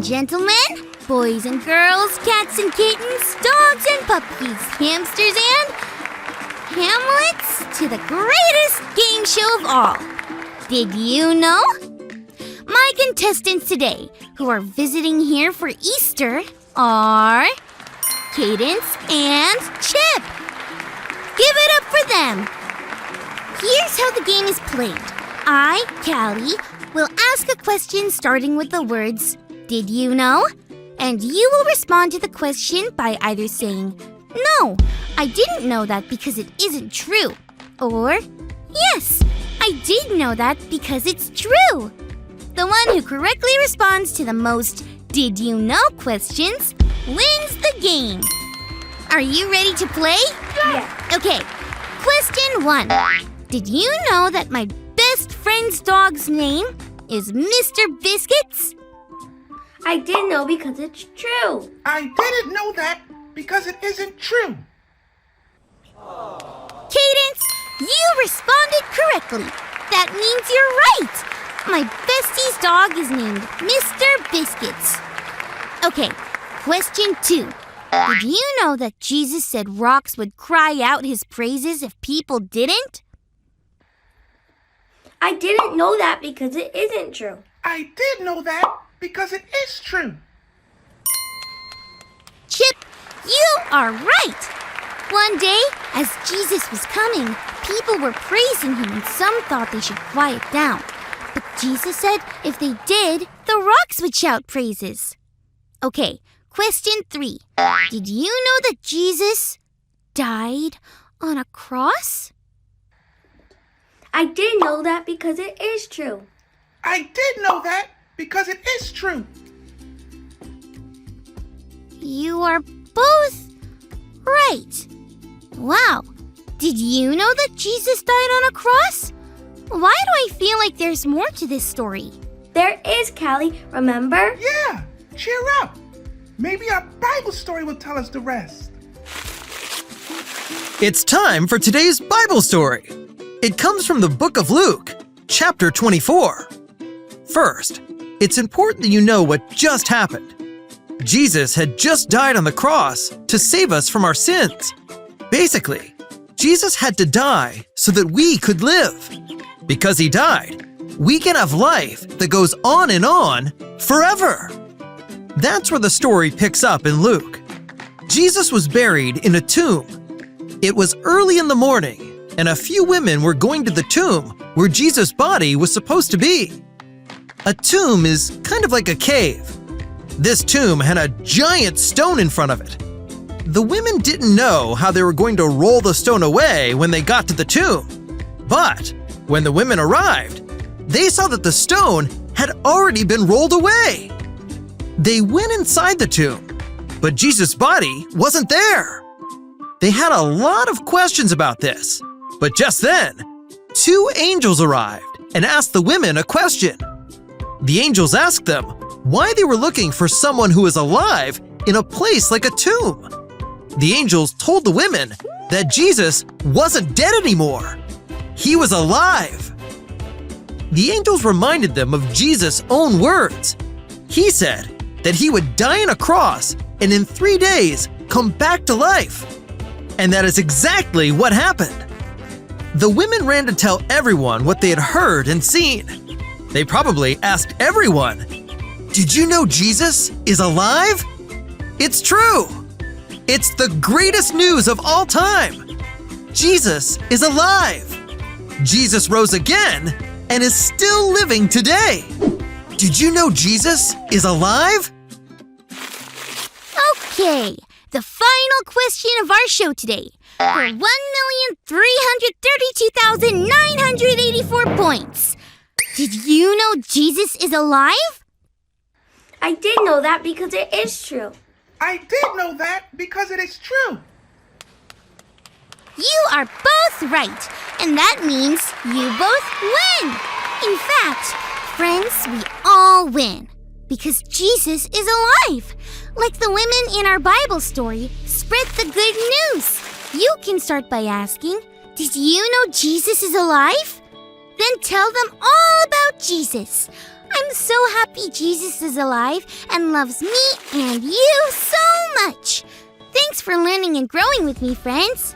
and gentlemen, boys and girls, cats and kittens, dogs and puppies, hamsters and Hamlets, to the greatest game show of all. Did you know? My contestants today, who are visiting here for Easter, are Cadence and Chip. Give it up for them. Here's how the game is played. I, Callie, will ask a question starting with the words, "Did you know?" And you will respond to the question by either saying, "No, I didn't know that because it isn't true." Or, "Yes, I did know that because it's true." The one who correctly responds to the most "Did you know?" questions wins the game. Are you ready to play? Yeah. Okay, question 1. Did you know that my best friend's dog's name is Mr. Biscuits? I didn't know because it's true. I didn't know that because it isn't true. Cadence, you responded correctly. That means you're right. My bestie's dog is named Mr. Biscuits. Okay, question 2. Did you know that Jesus said rocks would cry out his praises if people didn't? I didn't know that because it isn't true. I did know that because it is true. Chip, you are right. One day, as Jesus was coming, people were praising him and some thought they should quiet down. But Jesus said if they did, the rocks would shout praises. Okay, question 3. Did you know that Jesus died on a cross? I didn't know that because it is true. I did know that because it is true. You are both right. Wow, did you know that Jesus died on a cross? Why do I feel like there's more to this story? There is, Callie, remember? Yeah, cheer up. Maybe our Bible story will tell us the rest. It's time for today's Bible story. It comes from the book of Luke, chapter 24. First, it's important that you know what just happened. Jesus had just died on the cross to save us from our sins. Basically, Jesus had to die so that we could live. Because he died, we can have life that goes on forever. That's where the story picks up in Luke. Jesus was buried in a tomb. It was early in the morning, and a few women were going to the tomb where Jesus' body was supposed to be. A tomb is kind of like a cave. This tomb had a giant stone in front of it. The women didn't know how they were going to roll the stone away when they got to the tomb. But when the women arrived, they saw that the stone had already been rolled away. They went inside the tomb, but Jesus' body wasn't there. They had a lot of questions about this, but just then, 2 angels arrived and asked the women a question. The angels asked them why they were looking for someone who was alive in a place like a tomb. The angels told the women that Jesus wasn't dead anymore. He was alive. The angels reminded them of Jesus' own words. He said that he would die on a cross and in 3 days come back to life. And that is exactly what happened. The women ran to tell everyone what they had heard and seen. They probably asked everyone, "Did you know Jesus is alive?" It's true. It's the greatest news of all time. Jesus is alive. Jesus rose again and is still living today. Did you know Jesus is alive? Okay, the final question of our show today. For 1,332,984 points. Did you know Jesus is alive? I did know that because it is true. I did know that because it is true. You are both right, and that means you both win. In fact, friends, we all win because Jesus is alive. Like the women in our Bible story, spread the good news. You can start by asking, "Did you know Jesus is alive?" Then tell them all about Jesus. I'm so happy Jesus is alive and loves me and you so much. Thanks for learning and growing with me, friends.